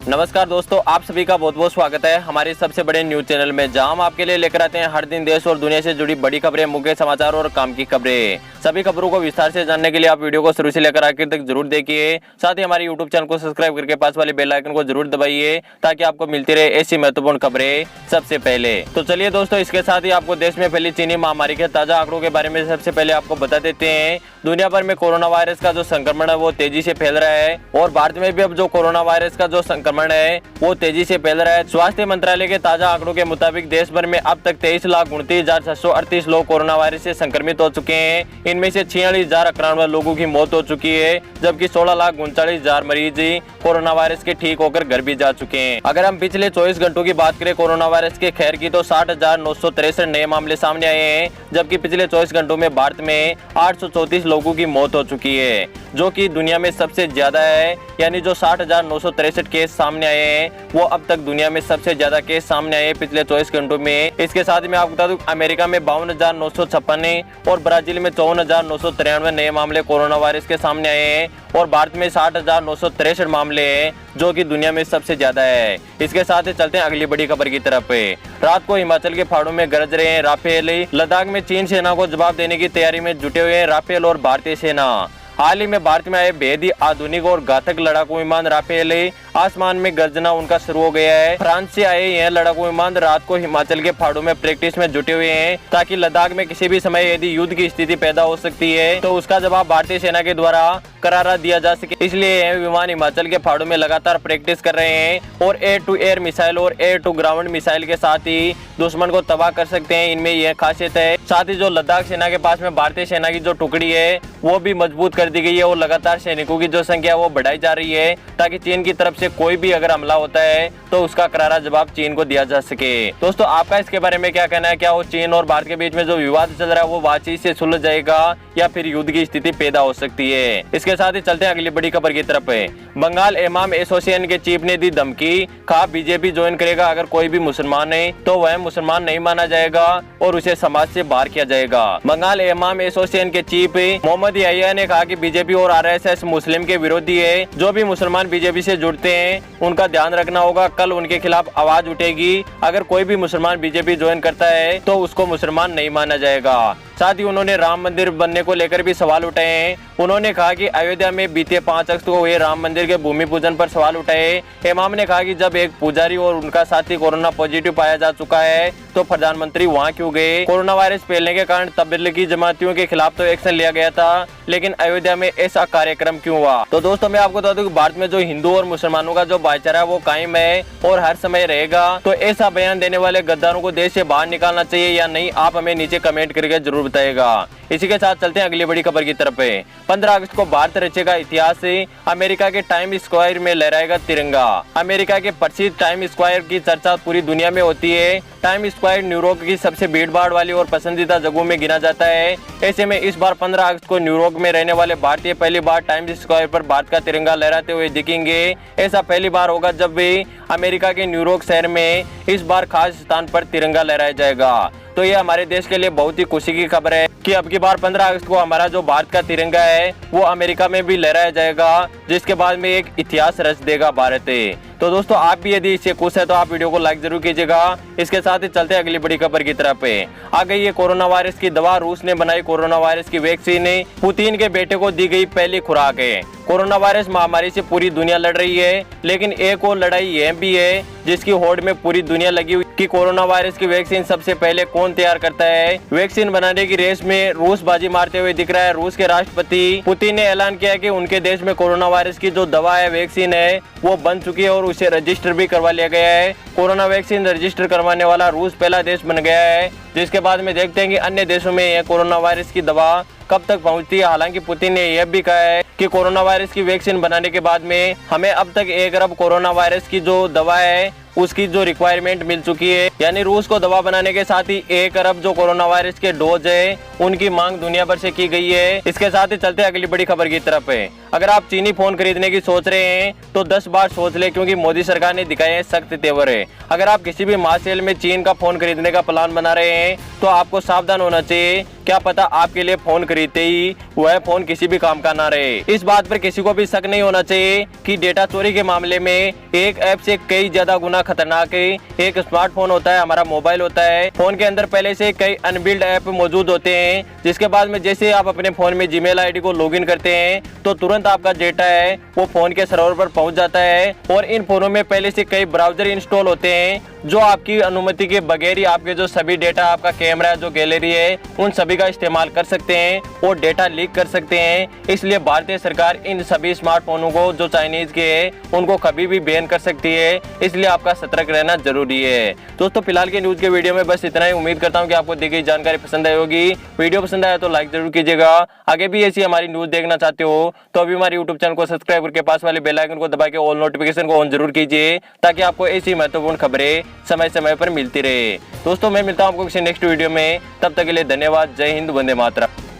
नमस्कार दोस्तों, आप सभी का बहुत बहुत स्वागत है हमारे सबसे बड़े न्यूज चैनल में, जहां हम आपके लिए लेकर आते हैं हर दिन देश और दुनिया से जुड़ी बड़ी खबरें, मुख्य समाचार और काम की खबरें। सभी खबरों को विस्तार से जानने के लिए आप वीडियो को शुरू से लेकर आखिर तक जरूर देखिए। साथ ही हमारे यूट्यूब चैनल को सब्सक्राइब करके पास वाले बेल आइकन को जरूर दबाइए ताकि आपको मिलती रहे ऐसी महत्वपूर्ण खबरें सबसे पहले। तो चलिए दोस्तों, इसके साथ ही आपको देश में फैली चीनी महामारी के ताजा आंकड़ों के बारे में सबसे पहले आपको बता देते हैं। दुनिया भर में कोरोना वायरस का जो संक्रमण है वो तेजी से फैल रहा है और भारत में भी अब जो कोरोना वायरस का जो संक्रमण है वो तेजी से फैल रहा है। स्वास्थ्य मंत्रालय के ताजा आंकड़ों के मुताबिक देश भर में अब तक 23,29,638 लोग कोरोना वायरस से संक्रमित हो चुके हैं। इनमें से 46,091 लोगों की मौत हो चुकी है, जबकि 16,39,000 मरीज कोरोना वायरस के ठीक होकर घर भी जा चुके हैं। अगर हम पिछले 24 घंटों की बात करें कोरोना वायरस के खैर की, तो 60,963 नए मामले सामने आए हैं, जबकि पिछले 24 घंटों में भारत में 834 लोगों की मौत हो चुकी है, जो कि दुनिया में सबसे ज्यादा है। यानी जो 60,963 केस सामने आए हैं वो अब तक दुनिया में सबसे ज्यादा केस सामने आए पिछले 24 घंटों में। इसके साथ ही मैं आपको बता दूं, अमेरिका में 52,956 और ब्राजील में 54,993 नए मामले कोरोना वायरस के सामने आए हैं और भारत में 60,963 मामले हैं, जो कि दुनिया में सबसे ज्यादा है। इसके साथ ही चलते हैं अगली बड़ी खबर की तरफ। रात को हिमाचल के पहाड़ों में गरज रहे हैं राफेल। लद्दाख में चीन सेना को जवाब देने की तैयारी में जुटे हुए हैं राफेल और भारतीय सेना। हाल ही में भारत में आए बेहद ही आधुनिक और घातक लड़ाकू विमान राफेल आसमान में गर्जना उनका शुरू हो गया है। फ्रांस से आए यह लड़ाकू विमान रात को हिमाचल के पहाड़ों में प्रैक्टिस में जुटे हुए हैं, ताकि लद्दाख में किसी भी समय यदि युद्ध की स्थिति पैदा हो सकती है तो उसका जवाब भारतीय सेना के द्वारा करारा दिया जा सके। इसलिए यह विमान हिमाचल के पहाड़ों में लगातार प्रैक्टिस कर रहे हैं और एयर टू एयर मिसाइल और एयर टू ग्राउंड मिसाइल के साथ ही दुश्मन को तबाह कर सकते हैं। इनमें यह खासियत है। साथ ही जो लद्दाख सेना के पास में भारतीय सेना की जो टुकड़ी है वो भी मजबूत कर दी गई है और लगातार सैनिकों की जो संख्या वो बढ़ाई जा रही है, ताकि चीन की तरफ से कोई भी अगर हमला होता है तो उसका करारा जवाब चीन को दिया जा सके। दोस्तों, आपका इसके बारे में क्या कहना है? क्या वो चीन और भारत के बीच में जो विवाद चल रहा है वो बातचीत से सुलझ जाएगा या फिर युद्ध की स्थिति पैदा हो सकती है? इसके साथ ही चलते हैं अगली बड़ी खबर की तरफ। बंगाल इमाम एसोसिएशन के चीफ ने दी धमकी, कहा बीजेपी ज्वाइन करेगा अगर कोई भी मुसलमान है तो वह मुसलमान नहीं माना जाएगा और उसे समाज से बाहर किया जाएगा। बंगाल इमाम एसोसिएशन के चीफ मोहम्मद याहिया ने कहा कि बीजेपी और आरएसएस मुस्लिम के विरोधी है। जो भी मुसलमान बीजेपी से जुड़ते हैं उनका ध्यान रखना होगा, कल उनके खिलाफ आवाज उठेगी। अगर कोई भी मुसलमान बीजेपी ज्वाइन करता है तो उसको मुसलमान नहीं माना जाएगा। साथ ही उन्होंने राम मंदिर बनने को लेकर भी सवाल उठाए हैं। उन्होंने कहा कि अयोध्या में बीते 5 अगस्त को हुए राम मंदिर के भूमि पूजन पर सवाल उठाए। इमाम ने कहा कि जब एक पुजारी और उनका साथी कोरोना पॉजिटिव पाया जा चुका है तो प्रधानमंत्री वहां क्यों गए? कोरोना वायरस फैलने के कारण तबलीगी जमातियों के खिलाफ तो एक्शन लिया गया था, लेकिन अयोध्या में ऐसा कार्यक्रम क्यों हुआ? तो दोस्तों, मैं आपको बता दूं कि भारत में जो हिंदू और मुसलमानों का जो भाईचारा है वो कायम है और हर समय रहेगा। तो ऐसा बयान देने वाले गद्दारों को देश से बाहर निकालना चाहिए या नहीं, आप हमें नीचे कमेंट करके जरूर बताएगा। इसी के साथ चलते हैं अगली बड़ी खबर की तरफ। 15 अगस्त को भारत रचेगा इतिहास, अमेरिका के टाइम स्क्वायर में लहराएगा तिरंगा। अमेरिका के प्रसिद्ध टाइम स्क्वायर की चर्चा पूरी दुनिया में होती है। टाइम स्क्वायर न्यूयॉर्क की सबसे भीड़भाड़ वाली और पसंदीदा जगहों में गिना जाता है। ऐसे में इस बार 15 अगस्त को न्यूयॉर्क में रहने वाले भारतीय पहली बार टाइम स्क्वायर पर भारत का तिरंगा लहराते हुए दिखेंगे। ऐसा पहली बार होगा जब भी अमेरिका के न्यूयॉर्क शहर में इस बार खास स्थान पर तिरंगा लहराया जाएगा। तो ये हमारे देश के लिए बहुत ही खुशी की खबर है कि अब की बार 15 अगस्त को हमारा जो भारत का तिरंगा है वो अमेरिका में भी लहराया जाएगा, जिसके बाद में एक इतिहास रच देगा भारत। तो दोस्तों, आप भी यदि इससे खुश है तो आप वीडियो को लाइक जरूर कीजिएगा। इसके साथ ही चलते हैं अगली बड़ी खबर की तरफ। आ गई है कोरोना वायरस की दवा। रूस ने बनाई कोरोना वायरस की वैक्सीन, पुतिन के बेटे को दी गई पहली खुराक है। कोरोना वायरस महामारी से पूरी दुनिया लड़ रही है, लेकिन एक और लड़ाई यह भी है जिसकी होड़ में पूरी दुनिया लगी हुई कि कोरोना वायरस की वैक्सीन सबसे पहले कौन तैयार करता है। वैक्सीन बनाने की रेस में रूस बाजी मारते हुए दिख रहा है। रूस के राष्ट्रपति पुतिन ने ऐलान किया कि उनके देश में कोरोना वायरस की जो दवा है, वैक्सीन है, वो बन चुकी है और उसे रजिस्टर भी करवा लिया गया है। कोरोना वैक्सीन रजिस्टर करवाने वाला रूस पहला देश बन गया है, जिसके बाद में देखते हैं कि अन्य देशों में यह कोरोना वायरस की दवा कब तक पहुंचती है। हालांकि पुतिन ने यह भी कहा है कि कोरोना वायरस की वैक्सीन बनाने के बाद में हमें अब तक 1 अरब कोरोना वायरस की जो दवा है उसकी जो रिक्वायरमेंट मिल चुकी है। यानी रूस को दवा बनाने के साथ ही 1 अरब जो कोरोना वायरस के डोज है उनकी मांग दुनिया भर से की गई है। इसके साथ ही चलते अगली बड़ी खबर की तरफ है। अगर आप चीनी फोन खरीदने की सोच रहे हैं तो 10 बार सोच ले, क्योंकि मोदी सरकार ने दिखाए हैं सख्त तेवर है। अगर आप किसी भी मास सेल में चीन का फोन खरीदने का प्लान बना रहे हैं तो आपको सावधान होना चाहिए। क्या पता आपके लिए फोन खरीदते ही वह फोन किसी भी काम का ना रहे। इस बात पर किसी को भी शक नहीं होना चाहिए कि डेटा चोरी के मामले में एक ऐप से कई ज्यादा गुना खतरनाक है। एक स्मार्टफोन होता है, हमारा मोबाइल होता है। फोन के अंदर पहले से कई अनबिल्ड ऐप मौजूद होते हैं, जिसके बाद में जैसे आप अपने फोन में जीमेल आईडी को लॉगिन करते हैं तो तुरंत आपका डेटा है वो फोन के सर्वर पर पहुंच जाता है। और इन फोनों में पहले से कई ब्राउजर इंस्टॉल होते हैं जो आपकी अनुमति के बगैर ही आपके जो सभी डेटा, आपका कैमरा, जो गैलरी है, उन सभी का इस्तेमाल कर सकते हैं और डेटा लीक कर सकते हैं। इसलिए भारतीय सरकार इन सभी स्मार्टफोनों को जो चाइनीज के हैं उनको कभी भी बैन कर सकती है। इसलिए आपका सतर्क रहना जरूरी है। दोस्तों फिलहाल के न्यूज के वीडियो में बस इतना ही। उम्मीद करता हूँ कि आपको दी गई जानकारी पसंद आई होगी। वीडियो पसंद आया तो लाइक जरूर कीजिएगा। आगे भी ऐसी हमारी न्यूज देखना चाहते हो तो अभी हमारे यूट्यूब चैनल को सब्सक्राइब करके पास वाले बेल आइकन को दबा के ऑल नोटिफिकेशन को ऑन जरूर कीजिए, ताकि आपको ऐसी महत्वपूर्ण खबरें समय समय पर मिलती रहे। दोस्तों मैं मिलता हूं आपको किसी नेक्स्ट वीडियो में, तब तक के लिए धन्यवाद। जय हिंद, वंदे मातरम।